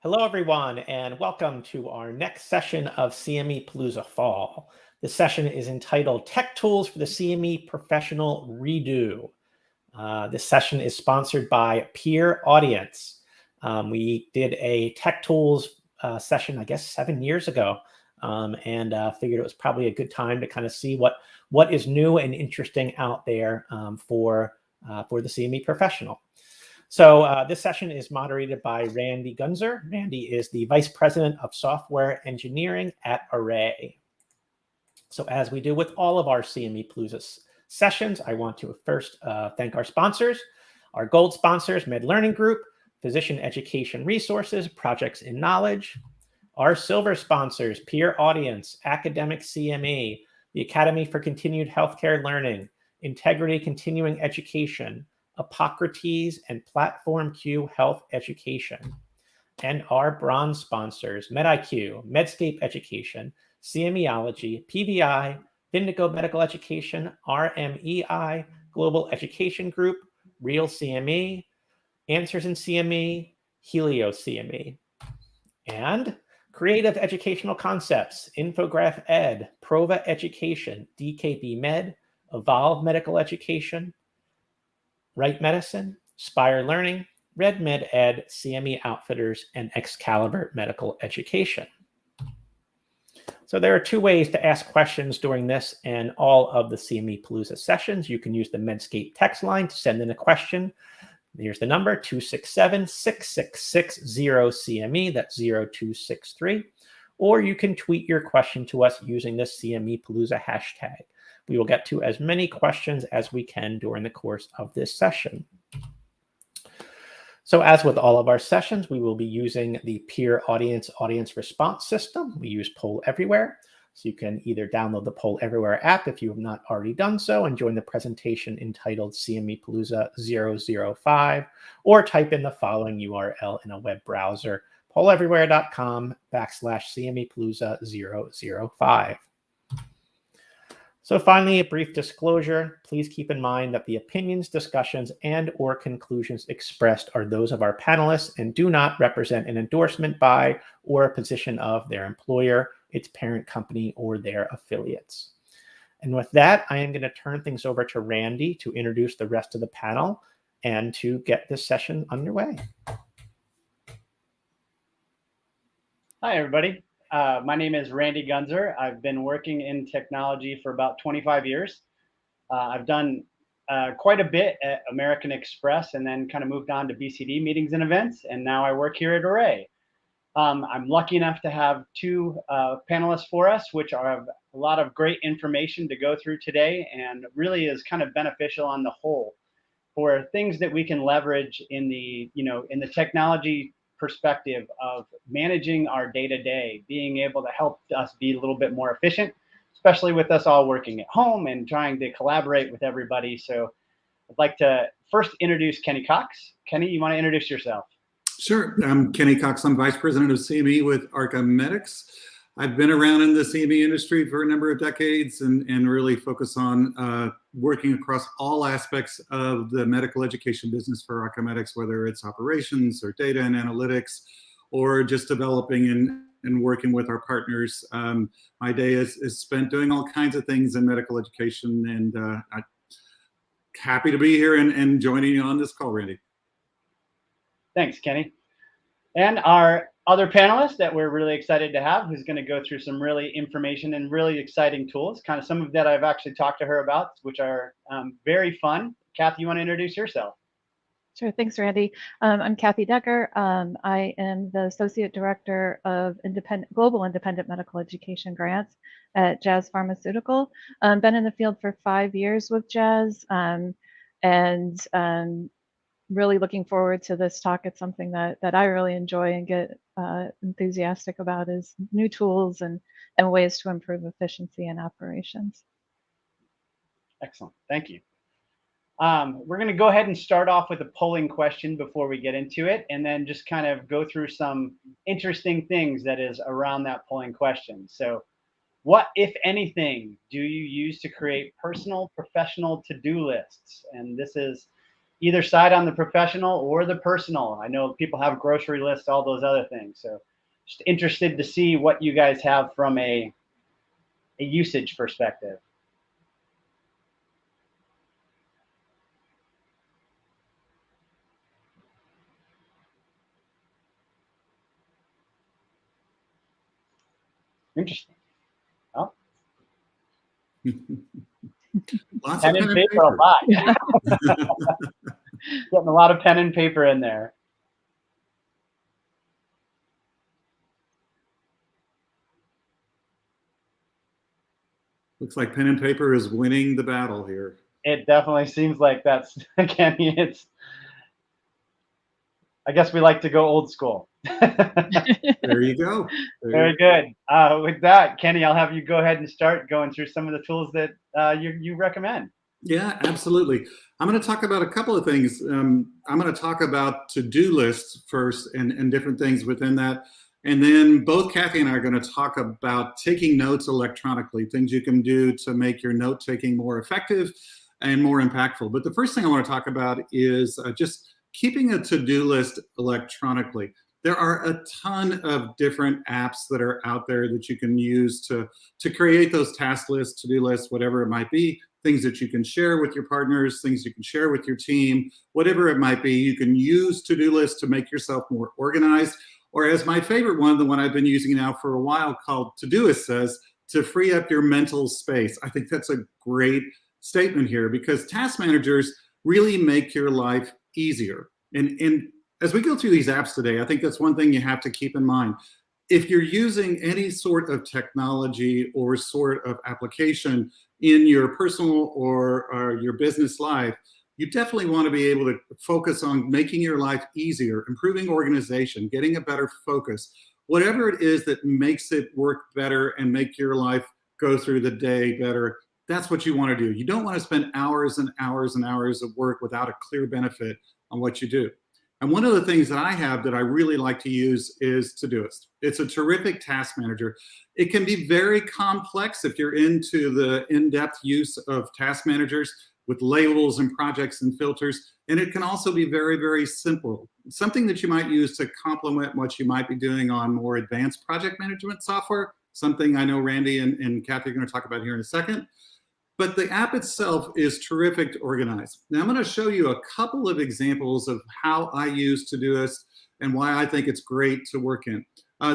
Hello, everyone, and welcome to our next session of CME Palooza Fall. This session is entitled Tech Tools for the CME Professional Redo. This session is sponsored by Peer Audience. We did a Tech Tools session, I guess, 7 years ago, and figured it was probably a good time to kind of see what is new and interesting out there for the CME professional. So this session is moderated by Randy Gunzer. Randy is the Vice President of Software Engineering at Array. So as we do with all of our CME Palooza sessions, I want to first thank our sponsors, our gold sponsors, Med Learning Group, Physician Education Resources, Projects in Knowledge, our silver sponsors, Peer Audience, Academic CME, the Academy for Continued Healthcare Learning, Integrity Continuing Education, Hippocrates, and Platform Q Health Education. And our bronze sponsors, MedIQ, Medscape Education, CMEology, PVI, Vindigo Medical Education, RMEI, Global Education Group, Real CME, Answers in CME, Helio CME. And Creative Educational Concepts, Infograph Ed, Prova Education, DKB Med, Evolve Medical Education, Right Medicine, Spire Learning, Red Med Ed, CME Outfitters, and Excalibur Medical Education. So there are two ways to ask questions during this and all of the CME Palooza sessions. You can use the Medscape text line to send in a question. Here's the number, 267-6660-CME, that's 0263. Or you can tweet your question to us using the CME Palooza hashtag. We will get to as many questions as we can during the course of this session. So as with all of our sessions, we will be using the Peer Audience response system. We use Poll Everywhere. So you can either download the Poll Everywhere app if you have not already done so and join the presentation entitled CME Palooza 005, or type in the following URL in a web browser, polleverywhere.com/CME Palooza 005. So finally, a brief disclosure. Please keep in mind that the opinions, discussions, and or conclusions expressed are those of our panelists and do not represent an endorsement by or a position of their employer, its parent company, or their affiliates. And with that, I am going to turn things over to Randy to introduce the rest of the panel and to get this session underway. Hi, everybody. My name is Randy Gunzer. I've been working in technology for about 25 years. I've done quite a bit at American Express and then kind of moved on to BCD meetings and events, and now I work here at Array. I'm lucky enough to have two panelists for us, which have a lot of great information to go through today and really is kind of beneficial on the whole for things that we can leverage in the technology perspective of managing our day-to-day, being able to help us be a little bit more efficient, especially with us all working at home and trying to collaborate with everybody. So I'd like to first introduce Kenny Cox. Kenny, you want to introduce yourself? Sure. I'm Kenny Cox. I'm Vice President of CME with Archimedics. I've been around in the CME industry for a number of decades and really focus on working across all aspects of the medical education business for Archimedics, whether it's operations or data and analytics, or just developing and working with our partners. My day is spent doing all kinds of things in medical education, and I'm happy to be here and joining you on this call, Randy. Thanks, Kenny. And our other panelist that we're really excited to have, who's going to go through some really information and really exciting tools, kind of some of that I've actually talked to her about, which are very fun. Kathy, you want to introduce yourself? Sure. Thanks, Randy. I'm Kathy Decker. I am the Associate Director of Global Independent Medical Education Grants at Jazz Pharmaceutical. Been in the field for 5 years with Jazz, and really looking forward to this talk. It's something that I really enjoy and get enthusiastic about, is new tools and ways to improve efficiency in operations. Excellent. Thank you. We're going to go ahead and start off with a polling question before we get into it, and then just kind of go through some interesting things that is around that polling question. So what, if anything, do you use to create personal, professional to-do lists? And this is either side on the professional or the personal. I know people have grocery lists, all those other things. So just interested to see what you guys have from a usage perspective. Interesting. Oh. Lots Pen of and paper a lot. Getting a lot of pen and paper in there. Looks like pen and paper is winning the battle here. It definitely seems like that's, Kenny, I guess we like to go old school. There you go. Very good. With that, Kenny, I'll have you go ahead and start going through some of the tools that you recommend. Yeah, absolutely. I'm going to talk about a couple of things. I'm going to talk about to-do lists first and different things within that. And then both Kathy and I are going to talk about taking notes electronically, things you can do to make your note-taking more effective and more impactful. But the first thing I want to talk about is just keeping a to-do list electronically. There are a ton of different apps that are out there that you can use to create those task lists, to-do lists, whatever it might be, things that you can share with your partners, things you can share with your team, whatever it might be. You can use to-do lists to make yourself more organized. Or as my favorite one, the one I've been using now for a while called Todoist says, to free up your mental space. I think that's a great statement here because task managers really make your life easier. And as we go through these apps today, I think that's one thing you have to keep in mind. If you're using any sort of technology or sort of application in your personal or your business life, you definitely want to be able to focus on making your life easier, improving organization, getting a better focus, whatever it is that makes it work better and make your life go through the day better. That's what you want to do. You don't want to spend hours and hours and hours of work without a clear benefit on what you do. And one of the things that I have that I really like to use is Todoist. It's a terrific task manager. It can be very complex if you're into the in-depth use of task managers with labels and projects and filters. And it can also be very, very simple. Something that you might use to complement what you might be doing on more advanced project management software, something I know Randy and Kathy are going to talk about here in a second. But the app itself is terrific to organize. Now I'm going to show you a couple of examples of how I use Todoist and why I think it's great to work in.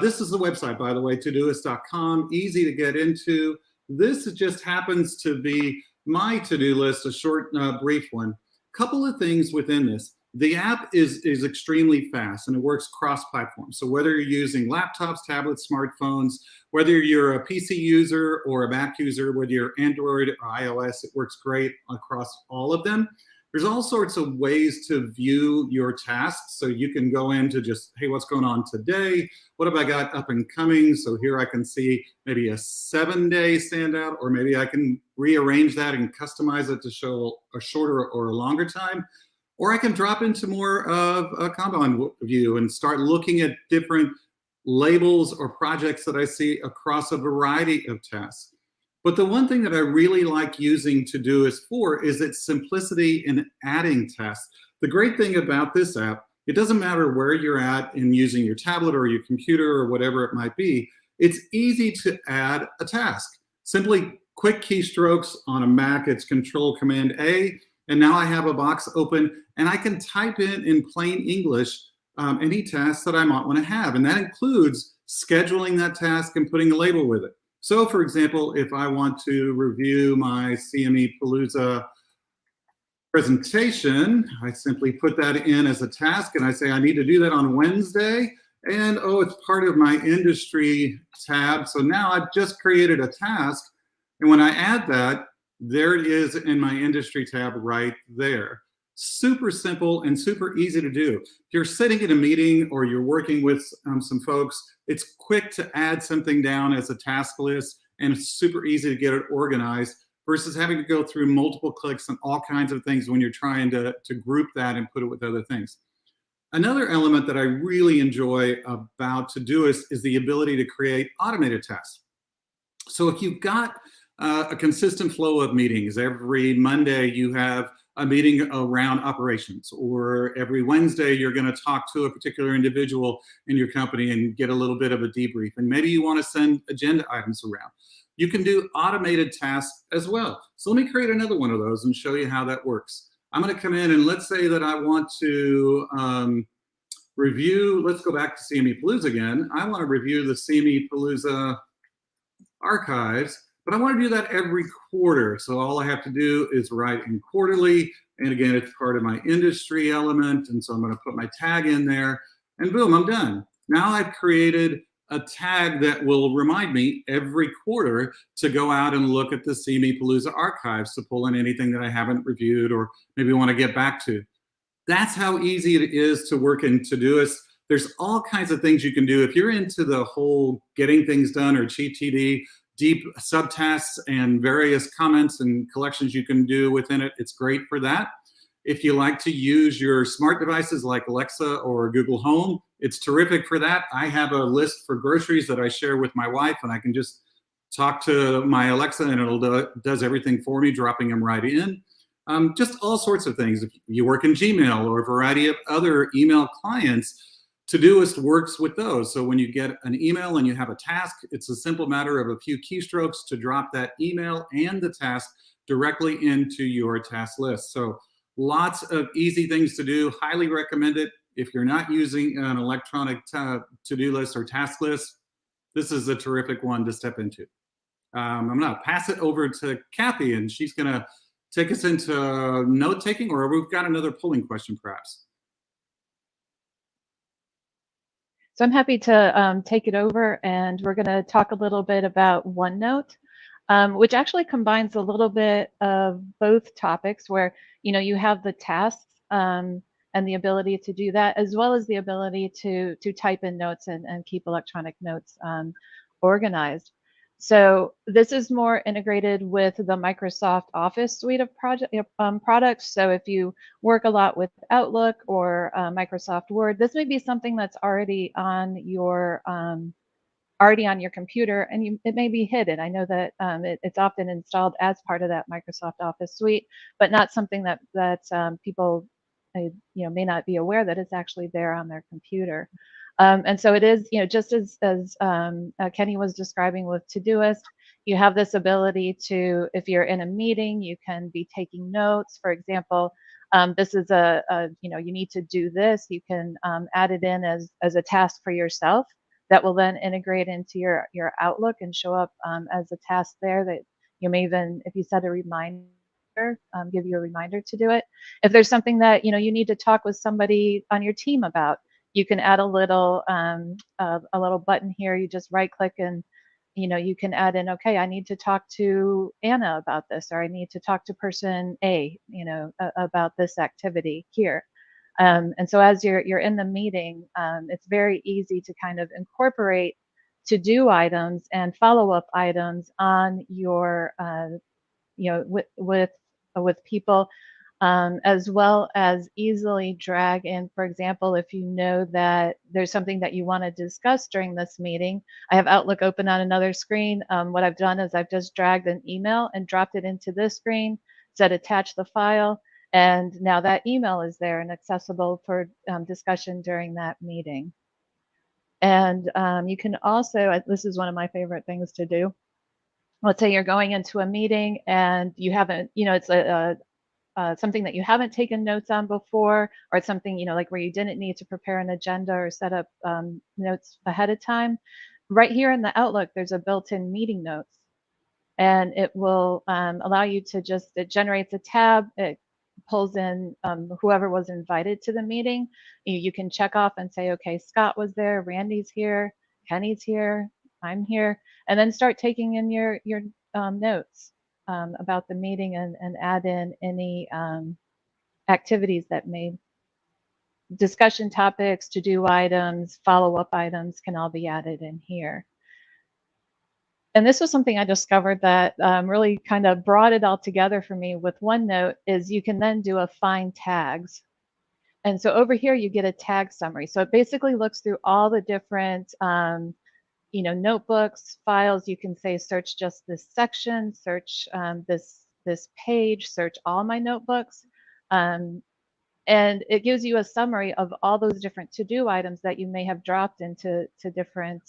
This is the website, by the way, todoist.com, easy to get into. This just happens to be my to-do list, a short, brief one. Couple of things within this. The app is extremely fast and it works cross-platform. So whether you're using laptops, tablets, smartphones, whether you're a PC user or a Mac user, whether you're Android or iOS, it works great across all of them. There's all sorts of ways to view your tasks. So you can go into just, hey, what's going on today? What have I got up and coming? So here I can see maybe a 7-day standout, or maybe I can rearrange that and customize it to show a shorter or a longer time. Or I can drop into more of a Kanban view and start looking at different labels or projects that I see across a variety of tasks. But the one thing that I really like using Todoist for is its simplicity in adding tasks. The great thing about this app, it doesn't matter where you're at in using your tablet or your computer or whatever it might be, it's easy to add a task. Simply quick keystrokes on a Mac, it's Control-Command-A, and now I have a box open and I can type in plain English any task that I might want to have. And that includes scheduling that task and putting a label with it. So for example, if I want to review my CME Palooza presentation, I simply put that in as a task and I say I need to do that on Wednesday. And oh, it's part of my industry tab. So now I've just created a task. And when I add that, there it is in my industry tab right there. Super simple and super easy to do. If you're sitting in a meeting or you're working with some folks, it's quick to add something down as a task list and it's super easy to get it organized versus having to go through multiple clicks and all kinds of things when you're trying to group that and put it with other things. Another element that I really enjoy about Todoist is the ability to create automated tasks. So if you've got a consistent flow of meetings, every Monday you have a meeting around operations, or every Wednesday you're going to talk to a particular individual in your company and get a little bit of a debrief. And maybe you want to send agenda items around. You can do automated tasks as well. So let me create another one of those and show you how that works. I'm going to come in and let's say that I want to review, let's go back to CME Palooza again. I want to review the CME Palooza archives, but I want to do that every quarter. So all I have to do is write in quarterly. And again, it's part of my industry element. And so I'm going to put my tag in there and boom, I'm done. Now I've created a tag that will remind me every quarter to go out and look at the CME Palooza archives to pull in anything that I haven't reviewed or maybe want to get back to. That's how easy it is to work in Todoist. There's all kinds of things you can do. If you're into the whole getting things done or GTD, deep subtasks and various comments and collections you can do within it, it's great for that. If you like to use your smart devices like Alexa or Google Home, it's terrific for that. I have a list for groceries that I share with my wife, and I can just talk to my Alexa and it does everything for me, dropping them right in. Just all sorts of things. If you work in Gmail or a variety of other email clients, Todoist works with those. So when you get an email and you have a task, it's a simple matter of a few keystrokes to drop that email and the task directly into your task list. So lots of easy things to do. Highly recommend it. If you're not using an electronic to-do list or task list, this is a terrific one to step into. I'm going to pass it over to Kathy, and she's going to take us into note-taking, or we've got another polling question, perhaps. So I'm happy to take it over, and we're going to talk a little bit about OneNote, which actually combines a little bit of both topics, where you have the tasks and the ability to do that, as well as the ability to type in notes and keep electronic notes organized. So this is more integrated with the Microsoft Office suite of products. So if you work a lot with Outlook or Microsoft Word, this may be something that's already on your computer, and it may be hidden. I know that it's often installed as part of that Microsoft Office suite, but not something that people may not be aware that it's actually there on their computer. And so it is, just as Kenny was describing with Todoist, you have this ability to, if you're in a meeting, you can be taking notes. For example, this is you need to do this. You can add it in as a task for yourself that will then integrate into your Outlook and show up as a task there that you may even, if you set a reminder, give you a reminder to do it. If there's something that you need to talk with somebody on your team about, you can add a little button here. You just right click and you can add in, okay, I need to talk to Anna about this, or I need to talk to person A, about this activity here. And so as you're in the meeting, it's very easy to kind of incorporate to-do items and follow-up items on your with people, as well as easily drag in. For example, if you know that there's something that you want to discuss during this meeting, I have Outlook open on another screen. What I've done is I've just dragged an email and dropped it into this screen, said attach the file, and now that email is there and accessible for discussion during that meeting. And you can also, this is one of my favorite things to do. Let's say you're going into a meeting and you haven't, it's something that you haven't taken notes on before, or it's something, like where you didn't need to prepare an agenda or set up notes ahead of time. Right here in the Outlook, there's a built-in meeting notes, and it will allow you to it generates a tab. It pulls in whoever was invited to the meeting. You can check off and say, okay, Scott was there, Randy's here, Kenny's here, I'm here, and then start taking in your notes about the meeting and add in any activities that discussion topics, to-do items, follow-up items can all be added in here. And this was something I discovered that really kind of brought it all together for me with OneNote, is you can then do a find tags. And so over here, you get a tag summary. So it basically looks through all the different notebooks, files. You can say search just this section, search this page, search all my notebooks. And it gives you a summary of all those different to-do items that you may have dropped into different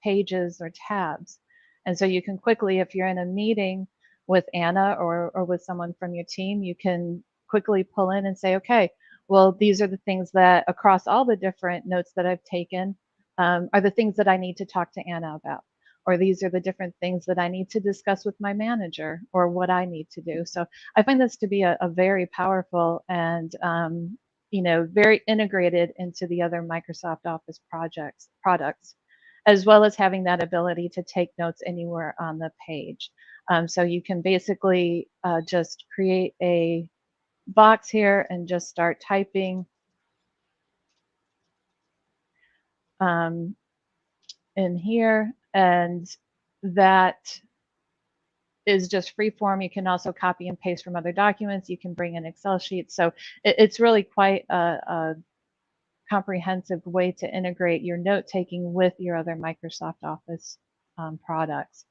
pages or tabs. And so you can quickly, if you're in a meeting with Anna or with someone from your team, you can quickly pull in and say, okay, well, these are the things that across all the different notes that I've taken are the things that I need to talk to Anna about. Or these are the different things that I need to discuss with my manager, or what I need to do. So I find this to be a very powerful and very integrated into the other Microsoft Office products, as well as having that ability to take notes anywhere on the page. So you can basically just create a box here and just start typing. In here, and that is just free form. You can also copy and paste from other documents. You can bring in Excel sheets. So it's really quite a comprehensive way to integrate your note taking with your other Microsoft Office products.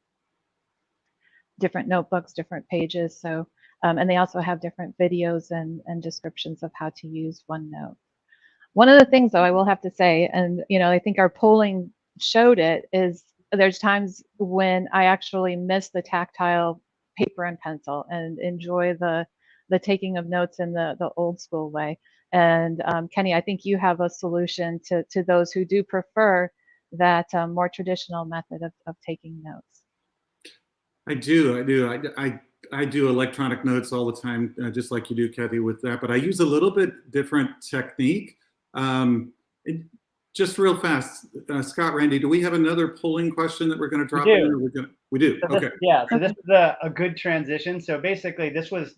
Different notebooks, different pages. So and they also have different videos and descriptions of how to use OneNote. One of the things, though, I will have to say, and I think our polling showed it, is there's times when I actually miss the tactile paper and pencil and enjoy the taking of notes in the old school way. And Kenny, I think you have a solution to those who do prefer that more traditional method of taking notes. I do. I do electronic notes all the time, just like you do, Kathy, with that. But I use a little bit different technique. Just real fast, Scott, Randy, do we have another polling question that we're going to drop in? Or we do. So okay. So this is a good transition. So basically, this was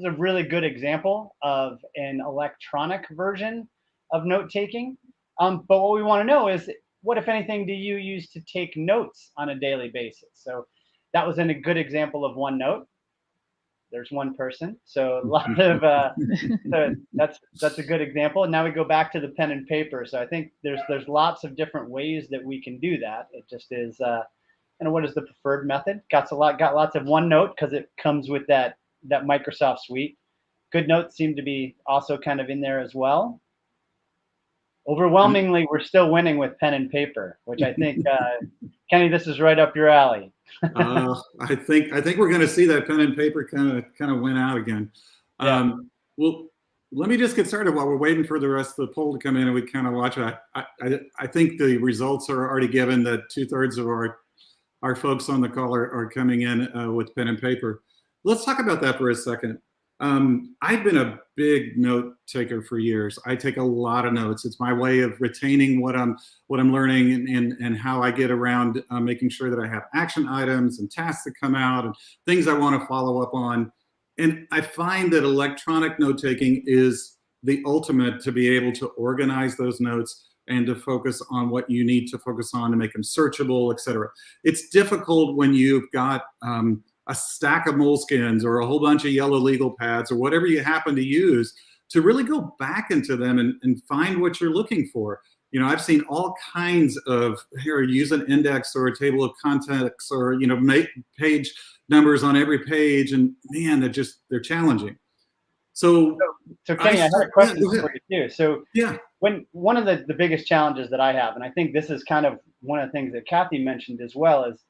a really good example of an electronic version of note taking. But what we want to know is, what, if anything, do you use to take notes on a daily basis? So that was a good example of OneNote. There's one person, so a lot of so that's a good example. And now we go back to the pen and paper. So I think there's lots of different ways that we can do that. It just is what is the preferred method? Got lots of OneNote because it comes with that Microsoft suite. GoodNotes seem to be also kind of in there as well. Overwhelmingly, we're still winning with pen and paper, which I think, Kenny, this is right up your alley. I think we're going to see that pen and paper kind of win out again. Yeah. Well, let me just get started while we're waiting for the rest of the poll to come in and we kind of watch it. I think the results are already given that 2/3 of our folks on the call are coming in with pen and paper. Let's talk about that for a second. I've been a big note taker for years. I take a lot of notes. It's my way of retaining what I'm learning and how I get around making sure that I have action items and tasks that come out and things I want to follow up on. And I find that electronic note taking is the ultimate to be able to organize those notes and to focus on what you need to focus on to make them searchable, et cetera. It's difficult when you've got a stack of moleskins or a whole bunch of yellow legal pads or whatever you happen to use to really go back into them and find what you're looking for. I've seen all kinds of, here, use an index or a table of contents or, make page numbers on every page, and man, they're challenging. So Kenny, I had a question for you too. So yeah, when one of the biggest challenges that I have, and I think this is kind of one of the things that Kathy mentioned as well, is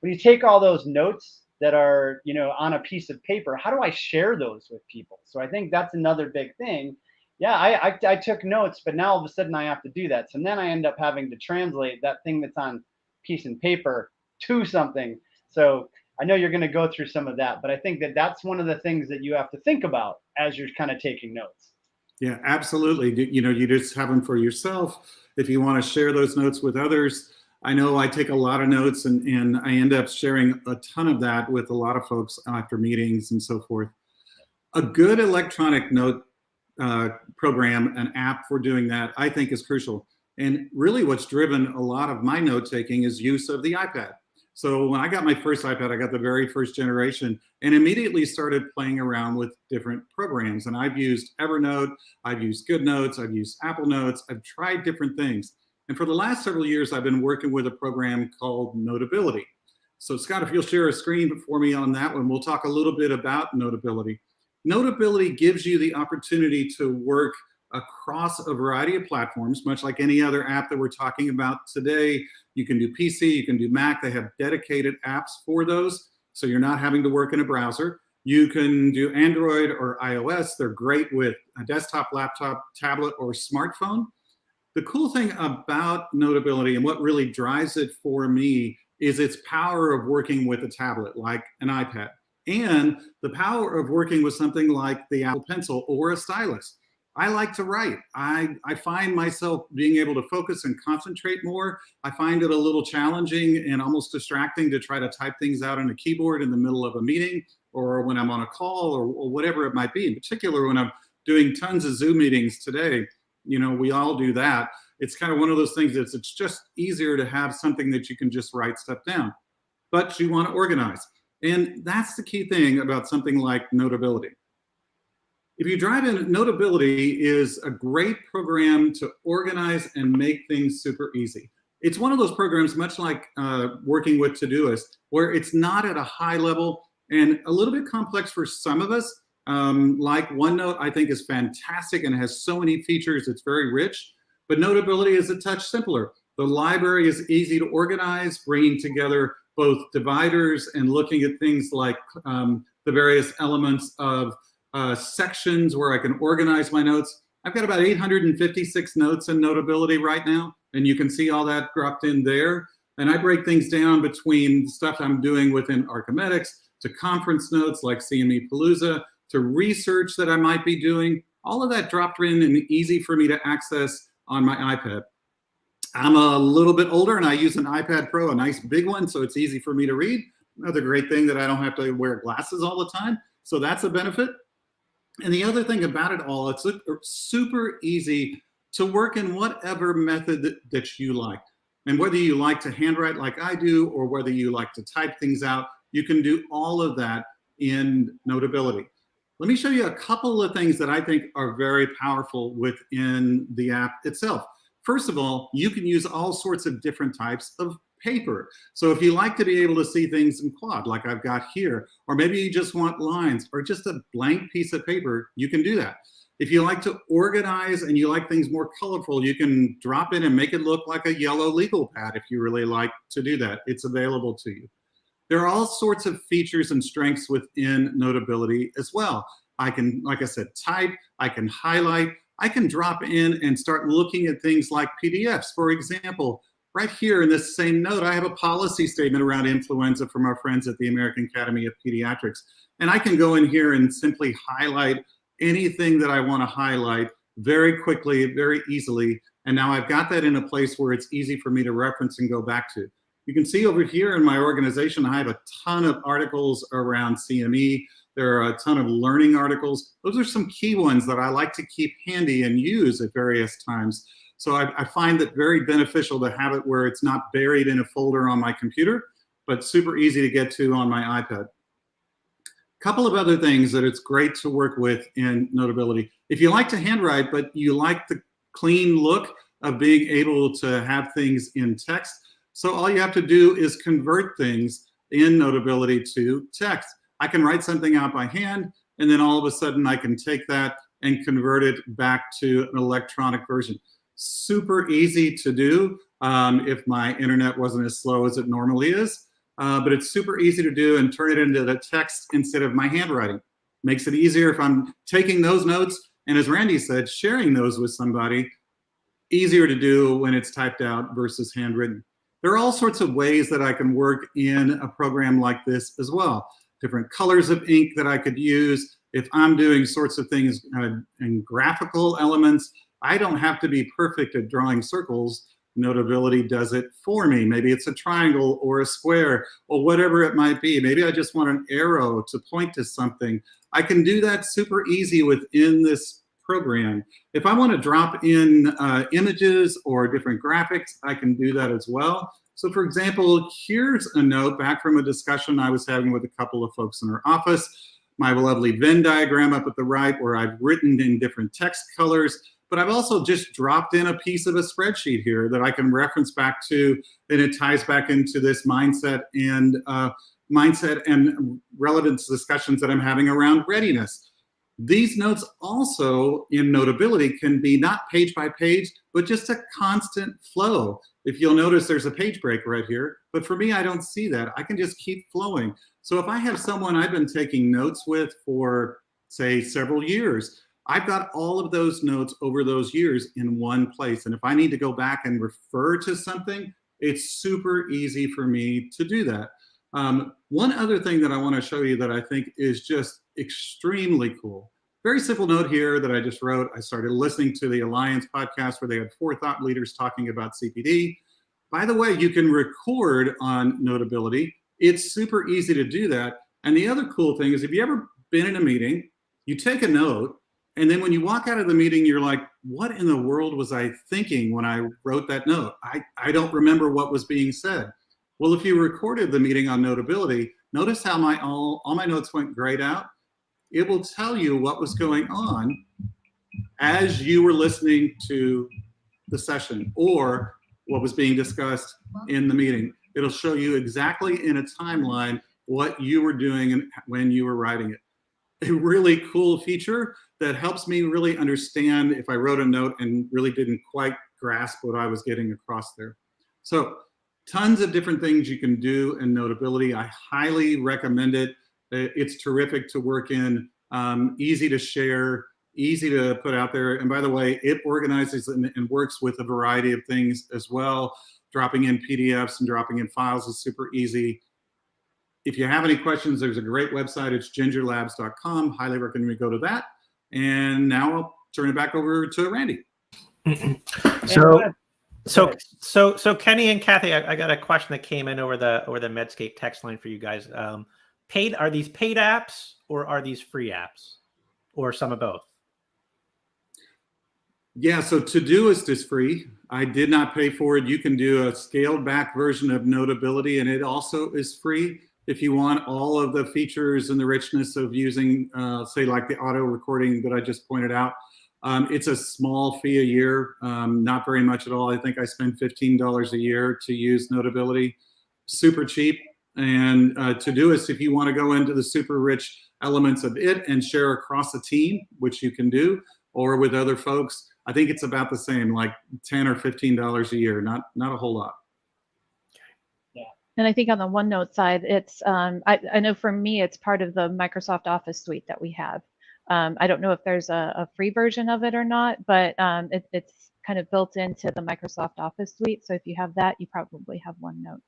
when you take all those notes that are, on a piece of paper, how do I share those with people? So I think that's another big thing. Yeah, I took notes, but now all of a sudden I have to do that. So then I end up having to translate that thing that's on piece of paper to something. So I know you're going to go through some of that, but I think that's one of the things that you have to think about as you're kind of taking notes. Yeah, absolutely. You just have them for yourself. If you want to share those notes with others, I know I take a lot of notes and I end up sharing a ton of that with a lot of folks after meetings and so forth. A good electronic note program, an app for doing that, I think is crucial. And really what's driven a lot of my note taking is use of the iPad. So when I got my first iPad, I got the very first generation and immediately started playing around with different programs. And I've used Evernote, I've used GoodNotes, I've used Apple Notes, I've tried different things. And for the last several years, I've been working with a program called Notability. So Scott, if you'll share a screen for me on that one, we'll talk a little bit about Notability. Notability gives you the opportunity to work across a variety of platforms, much like any other app that we're talking about today. You can do PC, you can do Mac. They have dedicated apps for those, so you're not having to work in a browser. You can do Android or iOS. They're great with a desktop, laptop, tablet, or smartphone. The cool thing about Notability and what really drives it for me is its power of working with a tablet like an iPad, and the power of working with something like the Apple Pencil or a stylus. I like to write. I find myself being able to focus and concentrate more. I find it a little challenging and almost distracting to try to type things out on a keyboard in the middle of a meeting or when I'm on a call or whatever it might be. In particular, when I'm doing tons of Zoom meetings today, you know, we all do that. It's kind of one of those things that's it's just easier to have something that you can just write stuff down, but you want to organize. And that's the key thing about something like Notability. If you drive in, Notability is a great program to organize and make things super easy. It's one of those programs, much like working with Todoist, where it's not at a high level and a little bit complex for some of us. Like OneNote, I think is fantastic and has so many features. It's very rich, but Notability is a touch simpler. The library is easy to organize, bringing together both dividers and looking at things like the various elements of sections where I can organize my notes. I've got about 856 notes in Notability right now, and you can see all that dropped in there. And I break things down between stuff I'm doing within Archimedics to conference notes like CME Palooza, to research that I might be doing. All of that dropped in and easy for me to access on my iPad. I'm a little bit older and I use an iPad Pro, a nice big one, so it's easy for me to read. Another great thing that I don't have to wear glasses all the time, so that's a benefit. And the other thing about it all, it's super easy to work in whatever method that you like. And whether you like to handwrite like I do, or whether you like to type things out, you can do all of that in Notability. Let me show you a couple of things that I think are very powerful within the app itself. First of all, you can use all sorts of different types of paper. So if you like to be able to see things in quad, like I've got here, or maybe you just want lines or just a blank piece of paper, you can do that. If you like to organize and you like things more colorful, you can drop in and make it look like a yellow legal pad if you really like to do that. It's available to you. There are all sorts of features and strengths within Notability as well. I can, like I said, type, I can highlight, I can drop in and start looking at things like PDFs. For example, right here in this same note, I have a policy statement around influenza from our friends at the American Academy of Pediatrics. And I can go in here and simply highlight anything that I want to highlight very quickly, very easily. And now I've got that in a place where it's easy for me to reference and go back to. You can see over here in my organization, I have a ton of articles around CME. There are a ton of learning articles. Those are some key ones that I like to keep handy and use at various times. So I find it very beneficial to have it where it's not buried in a folder on my computer, but super easy to get to on my iPad. A couple of other things that it's great to work with in Notability. If you like to handwrite, but you like the clean look of being able to have things in text, so all you have to do is convert things in Notability to text. I can write something out by hand, and then all of a sudden I can take that and convert it back to an electronic version. Super easy to do if my internet wasn't as slow as it normally is, but it's super easy to do and turn it into the text instead of my handwriting. Makes it easier if I'm taking those notes, and as Randy said, sharing those with somebody, easier to do when it's typed out versus handwritten. There are all sorts of ways that I can work in a program like this as well. Different colors of ink that I could use. If I'm doing sorts of things in graphical elements, I don't have to be perfect at drawing circles. Notability does it for me. Maybe it's a triangle or a square or whatever it might be. Maybe I just want an arrow to point to something. I can do that super easy within this program. If I want to drop in images or different graphics, I can do that as well. So for example, here's a note back from a discussion I was having with a couple of folks in our office. My lovely Venn diagram up at the right where I've written in different text colors, but I've also just dropped in a piece of a spreadsheet here that I can reference back to, and it ties back into this mindset and relevance discussions that I'm having around readiness. These notes also in Notability can be not page by page, but just a constant flow. If you'll notice, there's a page break right here, but for me, I don't see that. I can just keep flowing. So if I have someone I've been taking notes with for, say, several years, I've got all of those notes over those years in one place. And if I need to go back and refer to something, it's super easy for me to do that. One other thing that I want to show you that I think is just extremely cool. Very simple note here that I just wrote. I started listening to the Alliance podcast where they had 4 thought leaders talking about CPD. By the way, you can record on Notability. It's super easy to do that. And the other cool thing is if you ever been in a meeting, you take a note, and then when you walk out of the meeting, you're like, what in the world was I thinking when I wrote that note? I don't remember what was being said. Well, if you recorded the meeting on Notability, notice how all my notes went grayed out. It will tell you what was going on as you were listening to the session or what was being discussed in the meeting. It'll show you exactly in a timeline what you were doing and when you were writing it. A really cool feature that helps me really understand if I wrote a note and really didn't quite grasp what I was getting across there. So tons of different things you can do in Notability. I highly recommend it. It's terrific to work in, easy to share, easy to put out there. And by the way, it organizes and works with a variety of things as well. Dropping in PDFs and dropping in files is super easy. If you have any questions, there's a great website. It's gingerlabs.com. Highly recommend you go to that. And now I'll turn it back over to Randy. So Kenny and Kathy, I got a question that came in over the Medscape text line for you guys. Are these paid apps or are these free apps, or some of both? Yeah, so Todoist is free. I did not pay for it. You can do a scaled back version of Notability, and it also is free. If you want all of the features and the richness of using, say, like the auto recording that I just pointed out, it's a small fee a year, not very much at all. I think I spend $15 a year to use Notability. Super cheap. And Todoist, if you want to go into the super rich elements of it and share across a team, which you can do, or with other folks, I think it's about the same, like $10 or $15 a year, not a whole lot. And I think on the OneNote side, it's I know for me, it's part of the Microsoft Office suite that we have. I don't know if there's a free version of it or not, but it's kind of built into the Microsoft Office suite. So if you have that, you probably have OneNote.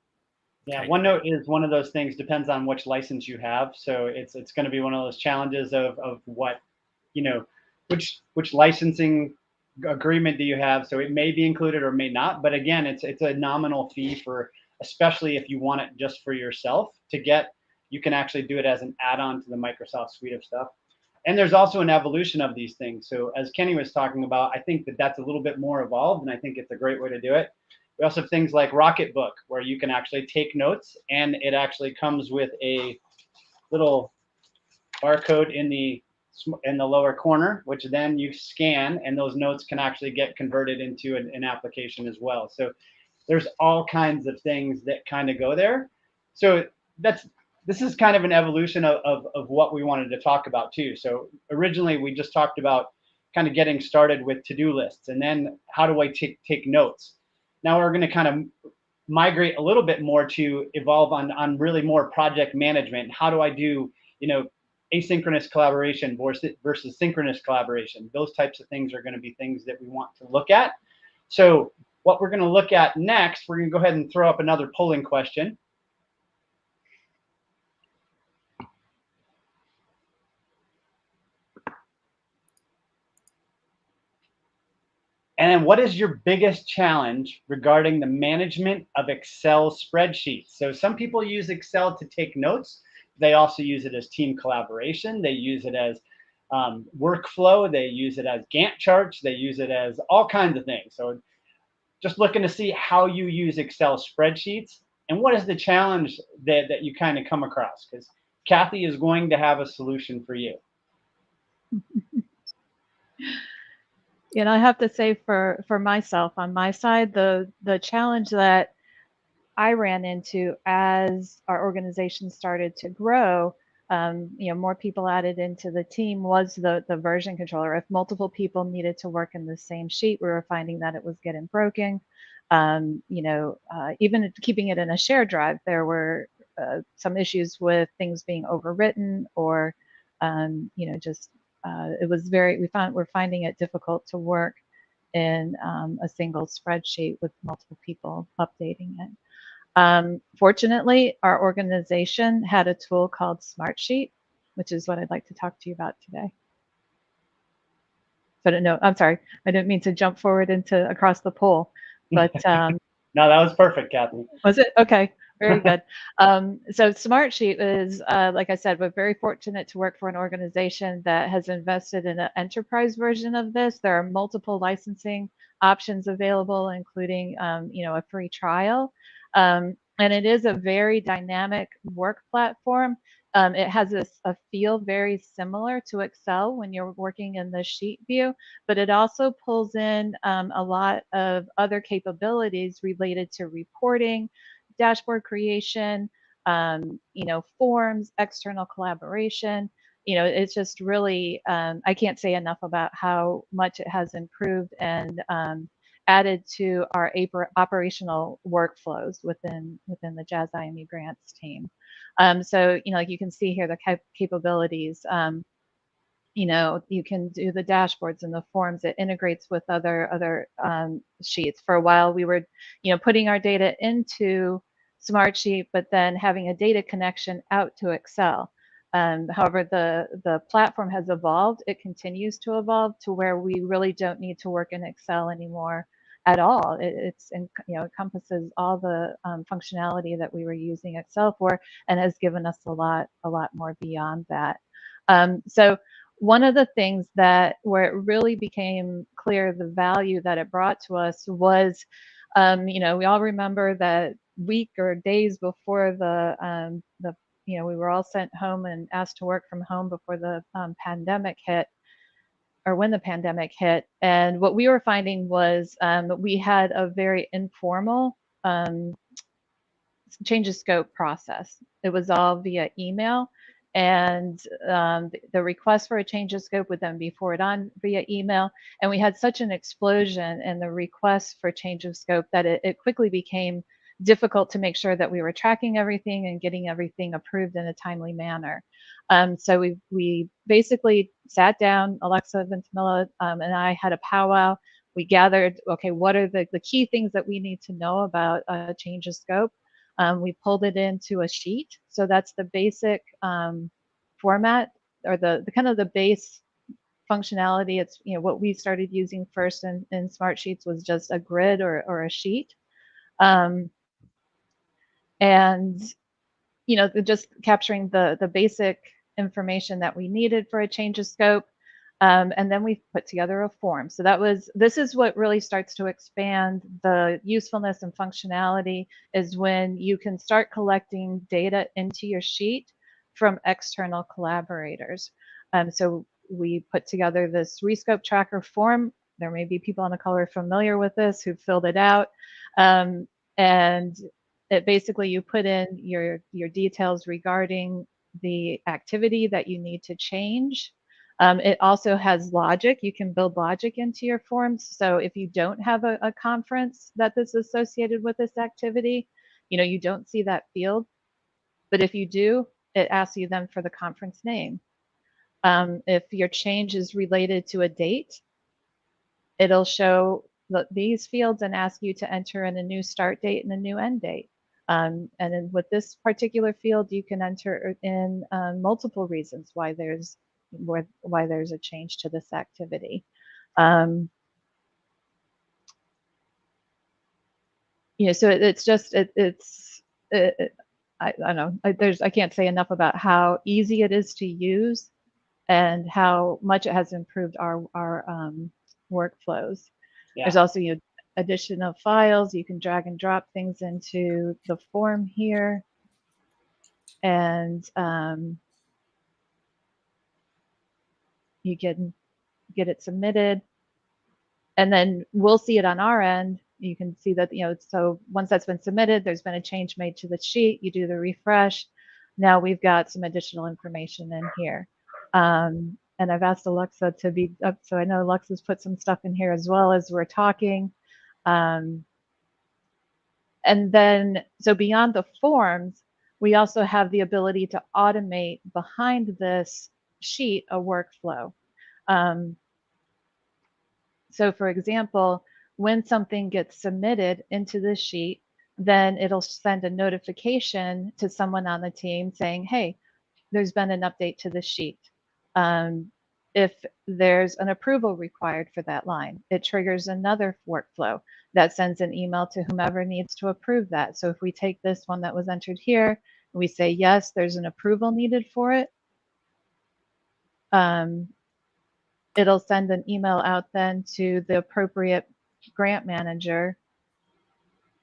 Yeah, OneNote is one of those things, depends on which license you have. So it's going to be one of those challenges of what, which licensing agreement do you have? So it may be included or may not. But again, it's a nominal fee for, especially if you want it just for yourself to get, you can actually do it as an add-on to the Microsoft suite of stuff. And there's also an evolution of these things. So as Kenny was talking about, I think that's a little bit more evolved, and I think it's a great way to do it. We also have things like Rocketbook, where you can actually take notes, and it actually comes with a little barcode in the lower corner, which then you scan, and those notes can actually get converted into an application as well. So there's all kinds of things that kind of go there. So this is kind of an evolution of what we wanted to talk about too. So originally we just talked about kind of getting started with to-do lists, and then how do I take notes? Now we're going to kind of migrate a little bit more to evolve on really more project management. How do I do, asynchronous collaboration versus synchronous collaboration? Those types of things are going to be things that we want to look at. So what we're going to look at next, we're going to go ahead and throw up another polling question. And then what is your biggest challenge regarding the management of Excel spreadsheets? So some people use Excel to take notes. They also use it as team collaboration. They use it as workflow. They use it as Gantt charts. They use it as all kinds of things. So just looking to see how you use Excel spreadsheets and what is the challenge that you kind of come across, because Kathy is going to have a solution for you. And I have to say for myself, on my side, the challenge that I ran into as our organization started to grow more people added into the team was the version controller. If multiple people needed to work in the same sheet, we were finding that it was getting broken. Even keeping it in a shared drive, there were some issues with things being overwritten, or we're finding it difficult to work in a single spreadsheet with multiple people updating it. Fortunately, our organization had a tool called Smartsheet, which is what I'd like to talk to you about today. So no, I'm sorry, I didn't mean to jump forward across the poll, but no, that was perfect, Kathy. Was it? Okay, very good. So Smartsheet is, like I said, we're very fortunate to work for an organization that has invested in an enterprise version of this. There are multiple licensing options available, including, a free trial. And it is a very dynamic work platform. It has a feel very similar to Excel when you're working in the sheet view, but it also pulls in a lot of other capabilities related to reporting, dashboard creation, forms, external collaboration. It's just really, I can't say enough about how much it has improved and added to our operational workflows within the Jazz IME grants team. So, like you can see here, the capabilities, you can do the dashboards and the forms. It integrates with other sheets. For a while, we were, putting our data into Smartsheet, but then having a data connection out to Excel. However, the platform has evolved. It continues to evolve to where we really don't need to work in Excel anymore at all. It encompasses all the functionality that we were using Excel for, and has given us a lot more beyond that. So one of the things where it really became clear the value that it brought to us was, we all remember that week or days before we were all sent home and asked to work from home before the pandemic hit, or when the pandemic hit. And what we were finding was we had a very informal change of scope process. It was all via email, and the request for a change of scope would then be forwarded on via email. And we had such an explosion in the requests for change of scope that it quickly became difficult to make sure that we were tracking everything and getting everything approved in a timely manner. So we basically sat down, Alexa Ventimilla and I had a powwow. We gathered, okay, what are the key things that we need to know about a change of scope? We pulled it into a sheet. So that's the basic format, or the kind of the base functionality. It's, what we started using first in Smartsheets was just a grid or a sheet. And just capturing the basic information that we needed for a change of scope. And then we put together a form. So this is what really starts to expand the usefulness and functionality, is when you can start collecting data into your sheet from external collaborators. So we put together this rescope tracker form. There may be people on the call who are familiar with this, who filled it out. And it basically, you put in your details regarding the activity that you need to change. It also has logic. You can build logic into your forms. So if you don't have a conference that is associated with this activity, you don't see that field. But if you do, it asks you then for the conference name. If your change is related to a date, it'll show these fields and ask you to enter in a new start date and a new end date. And then with this particular field, you can enter in multiple reasons why there's a change to this activity. So it's just I don't know. I can't say enough about how easy it is to use and how much it has improved our workflows. Yeah. There's also addition of files. You can drag and drop things into the form here, and you can get it submitted, and then we'll see it on our end. You can see that, so once that's been submitted, there's been a change made to the sheet. You do the refresh. now we've got some additional information in here. And I've asked Alexa to be up, so I know Alexa's put some stuff in here as well as we're talking. And then, so beyond the forms, we also have the ability to automate behind this sheet a workflow. So for example, when something gets submitted into this sheet, then it'll send a notification to someone on the team saying, hey, there's been an update to the sheet. If there's an approval required for that line, it triggers another workflow that sends an email to whomever needs to approve that. So if we take this one that was entered here, we say, yes, there's an approval needed for it. It'll send an email out then to the appropriate grant manager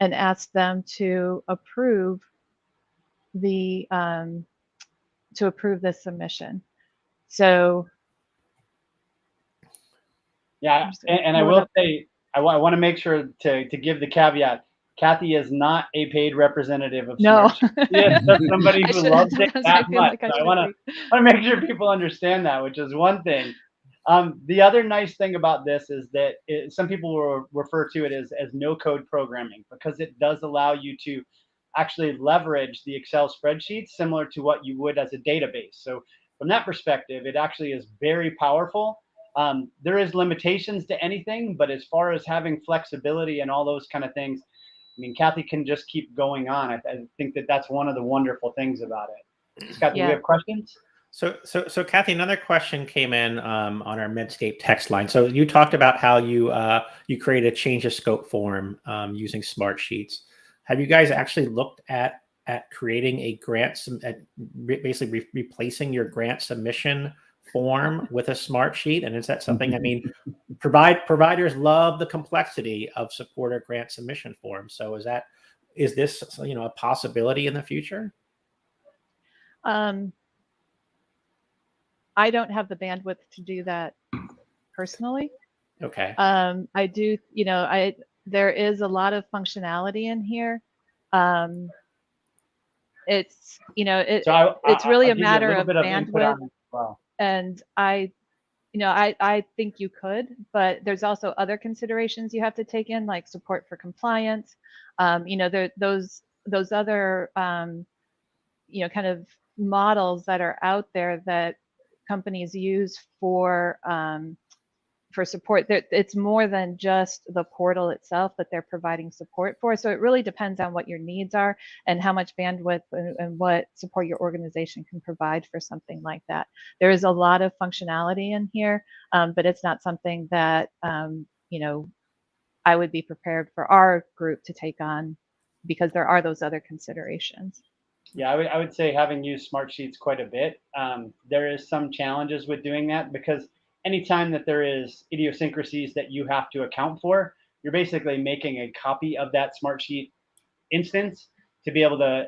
and ask them to approve the submission. So yeah, and I will say, I want to make sure to give the caveat. Kathy is not a paid representative of Smartsheet. Yes, that's somebody who loves it that much. So I want to make sure people understand that, which is one thing. The other nice thing about this is that some people will refer to it as no-code programming, because it does allow you to actually leverage the Excel spreadsheets similar to what you would as a database. So from that perspective, it actually is very powerful. There is limitations to anything, but as far as having flexibility and all those kind of things, I mean, Kathy can just keep going on. I think that that's one of the wonderful things about it. Scott, do we have questions? So Kathy, another question came in on our Medscape text line. So you talked about how you create a change of scope form using Smartsheets. Have you guys actually looked at creating a grant, basically replacing your grant submission form with a Smartsheet? And is that something, I mean, providers love the complexity of supporter grant submission forms. So is this a possibility in the future? I don't have the bandwidth to do that personally. Okay. I do, there is a lot of functionality in here. It's, it's really a matter of bandwidth. And I think you could, but there's also other considerations you have to take in, like support for compliance. Those other, kind of models that are out there that companies use for support. It's more than just the portal itself that they're providing support for. So it really depends on what your needs are and how much bandwidth and what support your organization can provide for something like that. There is a lot of functionality in here, but it's not something that I would be prepared for our group to take on, because there are those other considerations. Yeah, I would say, having used Smartsheets quite a bit, there is some challenges with doing that, because anytime that there is idiosyncrasies that you have to account for, you're basically making a copy of that Smartsheet instance to be able to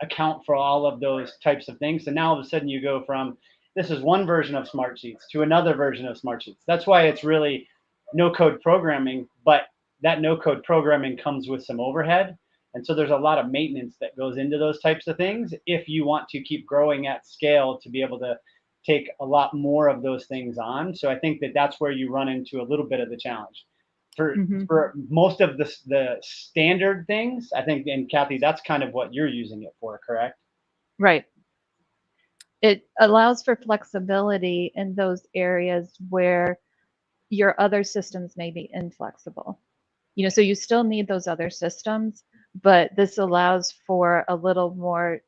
account for all of those types of things. So now all of a sudden you go from, this is one version of Smartsheets to another version of Smartsheets. That's why it's really no-code programming, but that no-code programming comes with some overhead. And so there's a lot of maintenance that goes into those types of things if you want to keep growing at scale to be able to take a lot more of those things on. So I think that that's where you run into a little bit of the challenge. For most of the standard things, I think, and Kathy, that's kind of what you're using it for, correct? Right. It allows for flexibility in those areas where your other systems may be inflexible. So you still need those other systems, but this allows for a little more,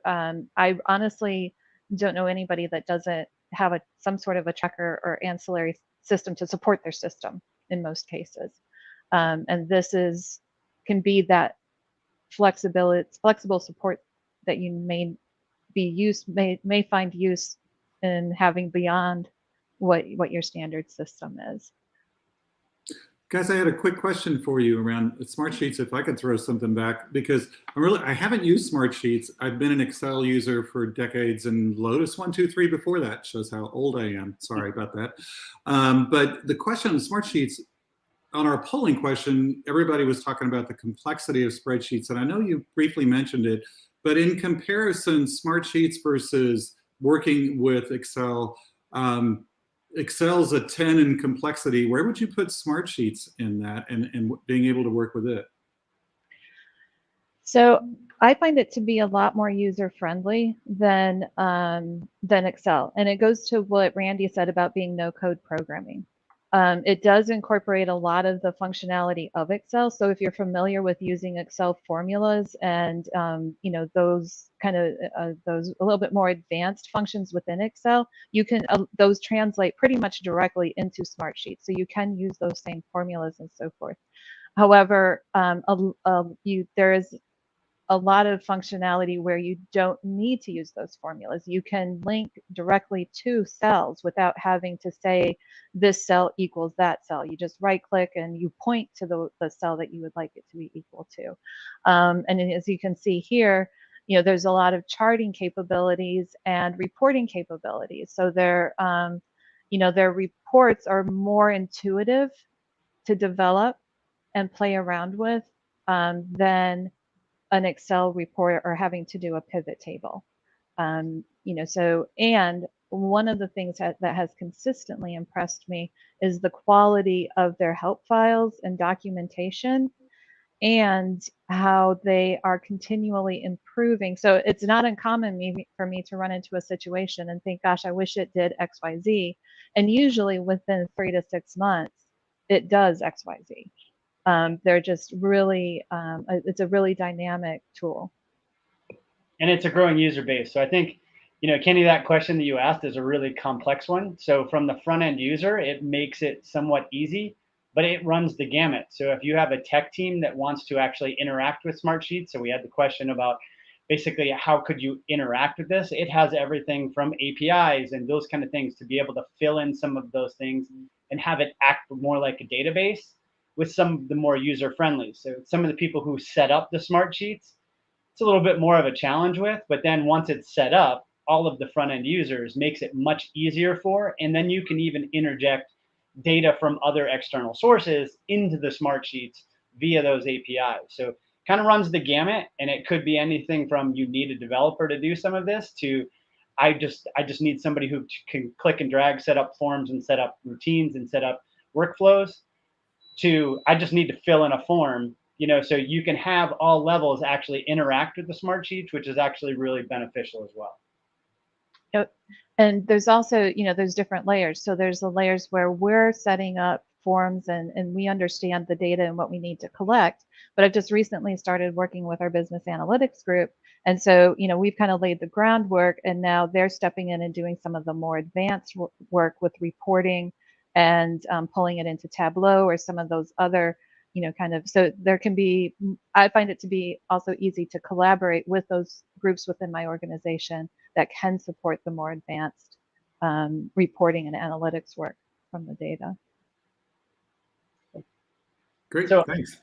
I honestly don't know anybody that doesn't have some sort of a tracker or ancillary system to support their system in most cases. And this can be that flexible support that you may find use in having beyond what your standard system is. Guys, I had a quick question for you around Smartsheets, if I could throw something back, because I haven't used Smartsheets. I've been an Excel user for decades, and Lotus 1-2-3 before that. Shows how old I am. Sorry about that. But the question on Smartsheets, on our polling question, everybody was talking about the complexity of spreadsheets, and I know you briefly mentioned it, But in comparison, Smartsheets versus working with Excel, Excel's a 10 in complexity. Where would you put Smartsheets in that and being able to work with it? So I find it to be a lot more user-friendly than Excel. And it goes to what Randy said about being no-code programming. It does incorporate a lot of the functionality of Excel. So if you're familiar with using Excel formulas and you know, those kind of those a little bit more advanced functions within Excel, you can those translate pretty much directly into Smartsheets. So you can use those same formulas and so forth. However, there is a lot of functionality where you don't need to use those formulas. You can link directly to cells without having to say this cell equals that cell. You just right click and you point to the cell that you would like it to be equal to. And as you can see here, you know, there's a lot of charting capabilities and reporting capabilities. So you know, their reports are more intuitive to develop and play around with than an Excel report or having to do a pivot table. You know, so, and one of the things that has consistently impressed me is the quality of their help files and documentation and how they are continually improving. So it's not uncommon for me to run into a situation and think, gosh, I wish it did XYZ. And usually within 3 to 6 months, it does XYZ. They're just really, it's a really dynamic tool. And it's a growing user base. So I think, you know, Kenny, that question that you asked is a really complex one. So from the front end user, it makes it somewhat easy, but it runs the gamut. So if you have a tech team that wants to actually interact with Smartsheets, so we had the question about basically how could you interact with this? It has everything from APIs and those kind of things to be able to fill in some of those things and have it act more like a database with some of the more user friendly. So some of the people who set up the Smartsheets, it's a little bit more of a challenge with, but then once it's set up, all of the front end users makes it much easier for, and then you can even interject data from other external sources into the Smartsheets via those APIs. So kind of runs the gamut, and it could be anything from you need a developer to do some of this to I just need somebody who can click and drag, set up forms and set up routines and set up workflows, to I just need to fill in a form, you know, so you can have all levels actually interact with the Smartsheets, which is actually really beneficial as well. Yep. And there's also, you know, there's different layers. So there's the layers where we're setting up forms and we understand the data and what we need to collect. But I've just recently started working with our business analytics group. And so, you know, we've kind of laid the groundwork, and now they're stepping in and doing some of the more advanced work with reporting and pulling it into Tableau or some of those other, you know, kind of, so there can be, I find it to be also easy to collaborate with those groups within my organization that can support the more advanced reporting and analytics work from the data. Great, so, thanks.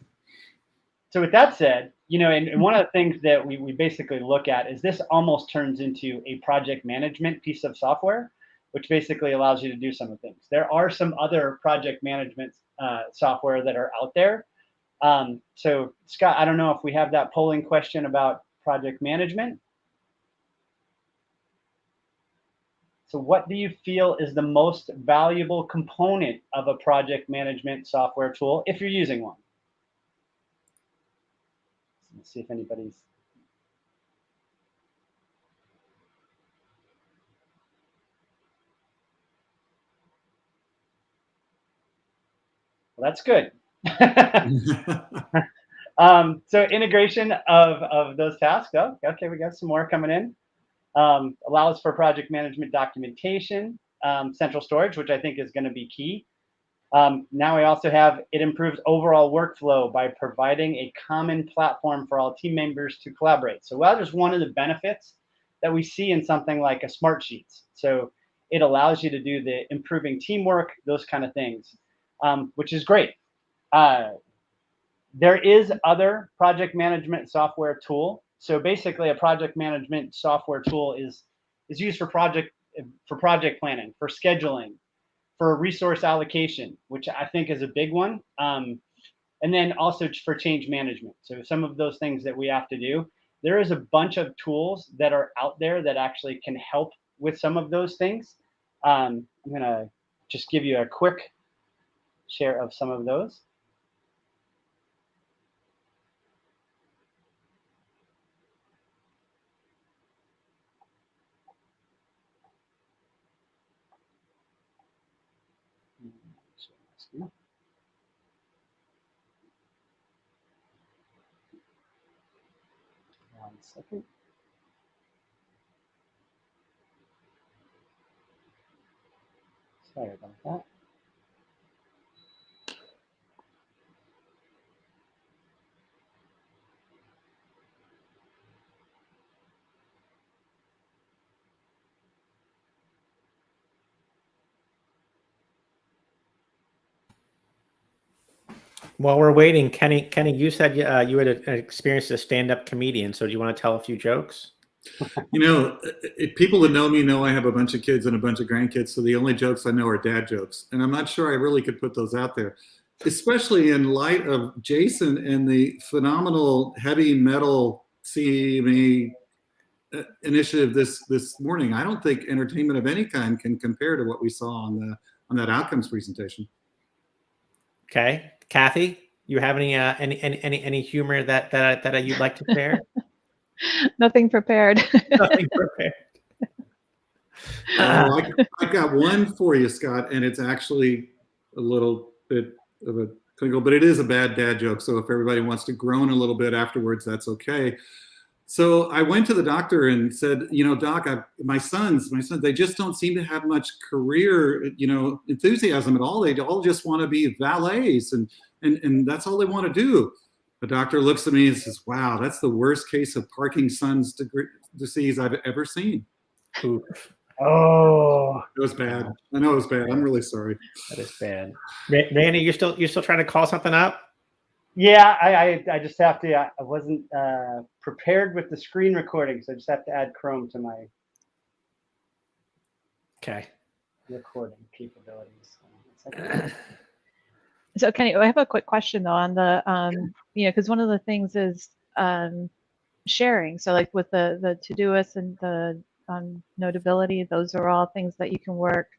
So with that said, you know, and one of the things that we basically look at is this almost turns into a project management piece of software, which basically allows you to do some of the things. There are some other project management software that are out there. So Scott, I don't know if we have that polling question about project management. So what do you feel is the most valuable component of a project management software tool if you're using one? Let's see if anybody's. Well, that's good. So integration of those tasks. Oh, okay, we got some more coming in. Allows for project management documentation, central storage, which I think is going to be key. Now we also have, it improves overall workflow by providing a common platform for all team members to collaborate. So that is one of the benefits that we see in something like a Smartsheets. So it allows you to do the improving teamwork, those kind of things, which is great. There is other project management software tool. So basically a project management software tool is used for project planning, for scheduling, for resource allocation, which I think is a big one. And then also for change management. So some of those things that we have to do. there is a bunch of tools that are out there that actually can help with some of those things. I'm gonna just give you a quick share of some of those. One second. Sorry about that. While we're waiting, Kenny, you said you had experienced a stand-up comedian. So do you want to tell a few jokes? You know, people that know me know I have a bunch of kids and a bunch of grandkids, so the only jokes I know are dad jokes. And I'm not sure I really could put those out there, especially in light of Jason and the phenomenal heavy metal CME initiative this morning. I don't think entertainment of any kind can compare to what we saw on that outcomes presentation. Okay, Kathy, you have any humor that you'd like to share? Nothing prepared. Nothing prepared. Oh, I got one for you, Scott, and it's actually a little bit of a twinkle, but it is a bad dad joke. So if everybody wants to groan a little bit afterwards, that's okay. So I went to the doctor and said, you know, doc, my sons, they just don't seem to have much career, enthusiasm at all. They all just want to be valets and that's all they want to do. The doctor looks at me and says, wow, that's the worst case of parking sons disease I've ever seen. Ooh. Oh, it was bad. I know it was bad. I'm really sorry. That is bad. Randy, you're still trying to call something up? yeah. I just have to. I wasn't prepared with the screen recording, so I just have to add Chrome to my recording capabilities. So Kenny, I have a quick question though on the, because one of the things is sharing. So like with the Todoist and the Notability, those are all things that you can work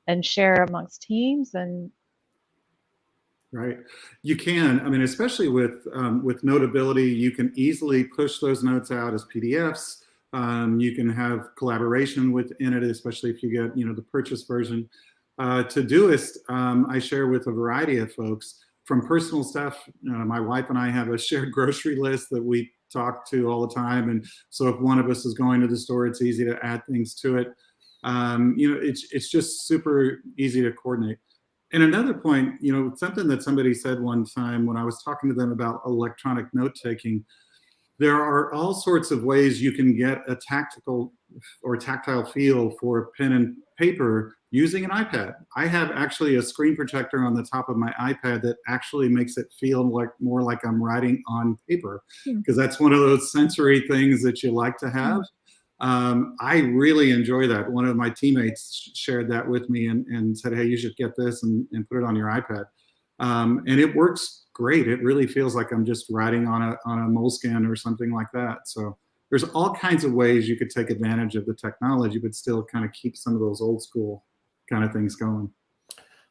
and share amongst teams and. Right, you can. I mean, especially with Notability, you can easily push those notes out as PDFs. You can have collaboration within it, especially if you get the purchase version. Todoist, I share with a variety of folks, from personal stuff. My wife and I have a shared grocery list that we talk to all the time, and so if one of us is going to the store, it's easy to add things to it. It's just super easy to coordinate. And another point, something that somebody said one time when I was talking to them about electronic note taking, there are all sorts of ways you can get a tactile feel for pen and paper using an iPad. I have actually a screen protector on the top of my iPad that actually makes it feel more like I'm writing on paper, because that's one of those sensory things that you like to have. I really enjoy that. One of my teammates shared that with me and said, hey, you should get this and put it on your iPad. And it works great. It really feels like I'm just writing on a Moleskin or something like that. So there's all kinds of ways you could take advantage of the technology, but still kind of keep some of those old school kind of things going.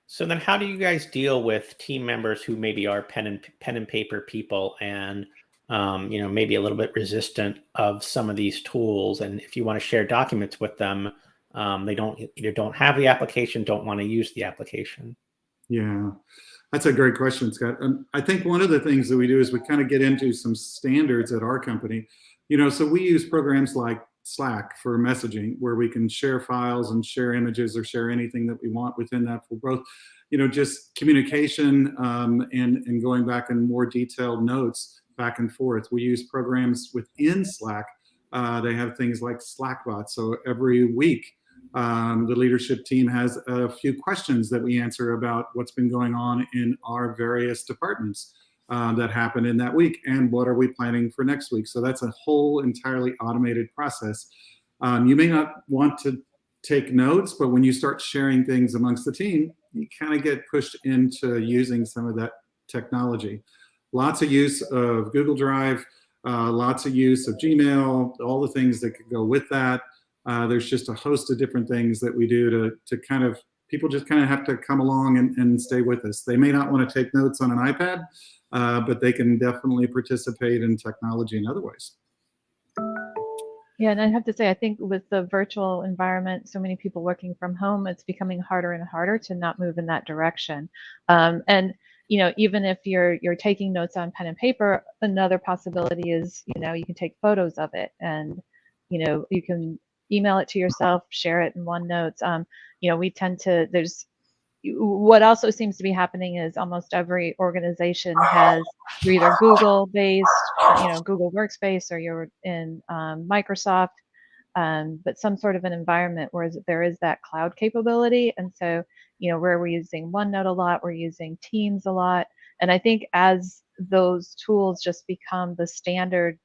So then how do you guys deal with team members who maybe are pen and paper people and maybe a little bit resistant of some of these tools? And if you want to share documents with them, they either don't have the application, don't want to use the application. Yeah, that's a great question, Scott. I think one of the things that we do is we kind of get into some standards at our company. So we use programs like Slack for messaging, where we can share files and share images or share anything that we want within that for both, just communication and going back in more detailed notes back and forth. We use programs within Slack. They have things like Slackbot. So every week, the leadership team has a few questions that we answer about what's been going on in our various departments that happened in that week, and what are we planning for next week. So that's a whole entirely automated process. You may not want to take notes, but when you start sharing things amongst the team, you kind of get pushed into using some of that technology. Lots of use of Google Drive. lots of use of Gmail, all the things that could go with that. There's just a host of different things that we do to kind of, people just kind of have to come along and stay with us. They may not want to take notes on an iPad, but they can definitely participate in technology in other ways. Yeah, and I have to say, I think with the virtual environment, so many people working from home, it's becoming harder and harder to not move in that direction. And even if you're taking notes on pen and paper, another possibility is, you can take photos of it, and you can email it to yourself, share it in OneNote. We tend to, what also seems to be happening is almost every organization has, you're either Google based, Google Workspace, or you're in Microsoft, but some sort of an environment where there is that cloud capability. And so, where we're using OneNote a lot, we're using Teams a lot. And I think as those tools just become the standard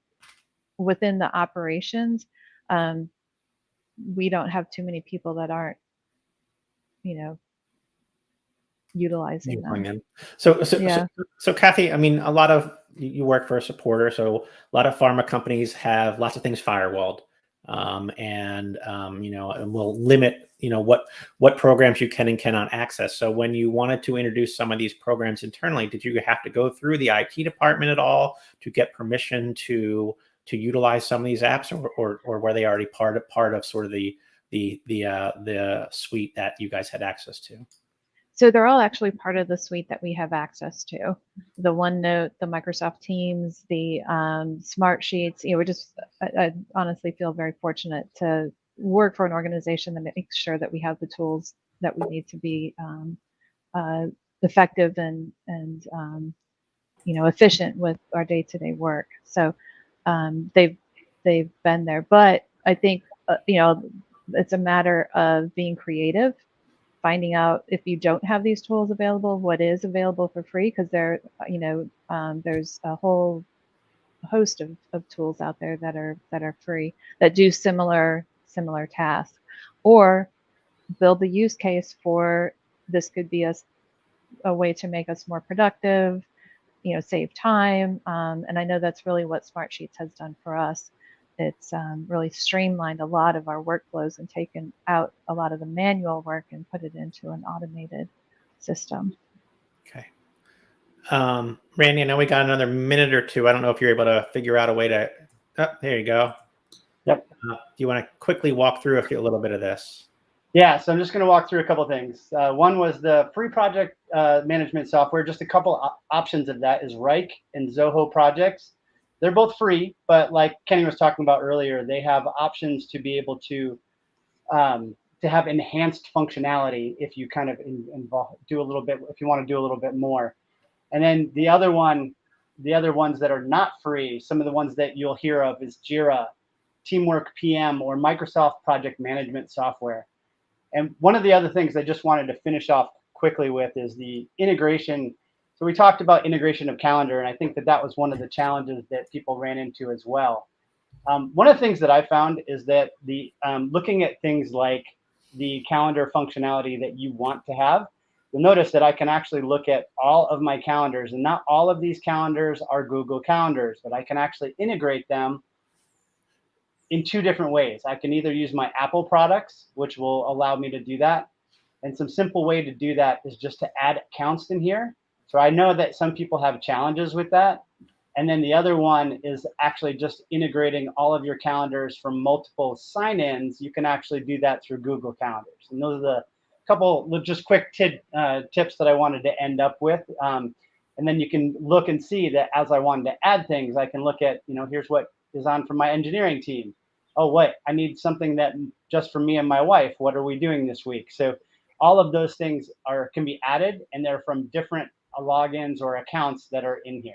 within the operations, we don't have too many people that aren't, utilizing them. So Kathy, I mean, a lot of, you work for a supporter, so a lot of pharma companies have lots of things firewalled, and will limit, what programs you can and cannot access. So when you wanted to introduce some of these programs internally, did you have to go through the IT department at all to get permission to utilize some of these apps, or were they already part of sort of the suite that you guys had access to? So they're all actually part of the suite that we have access to. The OneNote, the Microsoft Teams, the Smartsheets. I honestly feel very fortunate to work for an organization that makes sure that we have the tools that we need to be effective and efficient with our day-to-day work. So they've been there, but I think it's a matter of being creative, finding out, if you don't have these tools available, what is available for free, because there's a whole host of tools out there that are free that do similar tasks, or build the use case for this. Could be a way to make us more productive, save time, and I know that's really what Smartsheets has done for us. It's really streamlined a lot of our workflows and taken out a lot of the manual work and put it into an automated system. Okay. Randy, I know we got another minute or two. I don't know if you're able to figure out a way to, there you go. Yep. Do you want to quickly walk through a little bit of this? Yeah, so I'm just going to walk through a couple of things. One was the free project management software. Just a couple options of that is Rike and Zoho projects. They're both free, but like Kenny was talking about earlier, they have options to be able to have enhanced functionality if you kind of do a little bit, if you want to do a little bit more. And then the other ones that are not free, some of the ones that you'll hear of is Jira, Teamwork PM, or Microsoft Project Management Software. And one of the other things I just wanted to finish off quickly with is the integration. So we talked about integration of calendar, and I think that was one of the challenges that people ran into as well. One of the things that I found is that the looking at things like the calendar functionality that you want to have, you'll notice that I can actually look at all of my calendars, and not all of these calendars are Google calendars, but I can actually integrate them in two different ways. I can either use my Apple products, which will allow me to do that. And some simple way to do that is just to add accounts in here. So I know that some people have challenges with that. And then the other one is actually just integrating all of your calendars from multiple sign-ins. You can actually do that through Google Calendars. And those are the couple just quick tips that I wanted to end up with. And then you can look and see that as I wanted to add things, I can look at, here's what is on for my engineering team. Oh, wait, I need something that just for me and my wife. What are we doing this week? So all of those things can be added, and they're from different logins or accounts that are in here.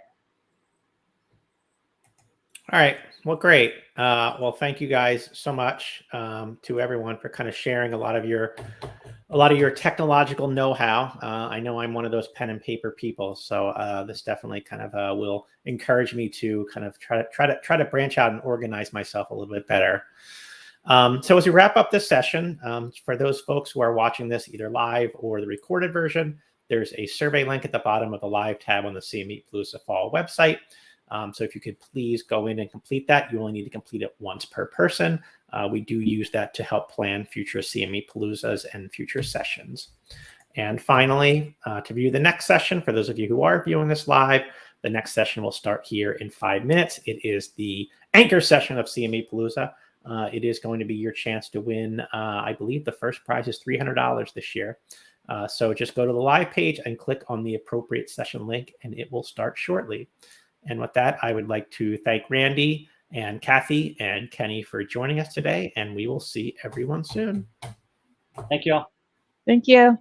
All right. Well, great. Well, thank you guys so much to everyone for kind of sharing a lot of your technological know-how. I know I'm one of those pen and paper people, so this definitely kind of will encourage me to kind of try to branch out and organize myself a little bit better. So as we wrap up this session, for those folks who are watching this either live or the recorded version, there's a survey link at the bottom of the live tab on the CME Palooza Fall website. So if you could please go in and complete that, you only need to complete it once per person. We do use that to help plan future CME Paloozas and future sessions. And finally, to view the next session, for those of you who are viewing this live, the next session will start here in 5 minutes. It is the anchor session of CME Palooza. It is going to be your chance to win. I believe the first prize is $300 this year. So just go to the live page and click on the appropriate session link, and it will start shortly. And with that, I would like to thank Randy and Kathy and Kenny for joining us today, and we will see everyone soon. Thank you all. Thank you.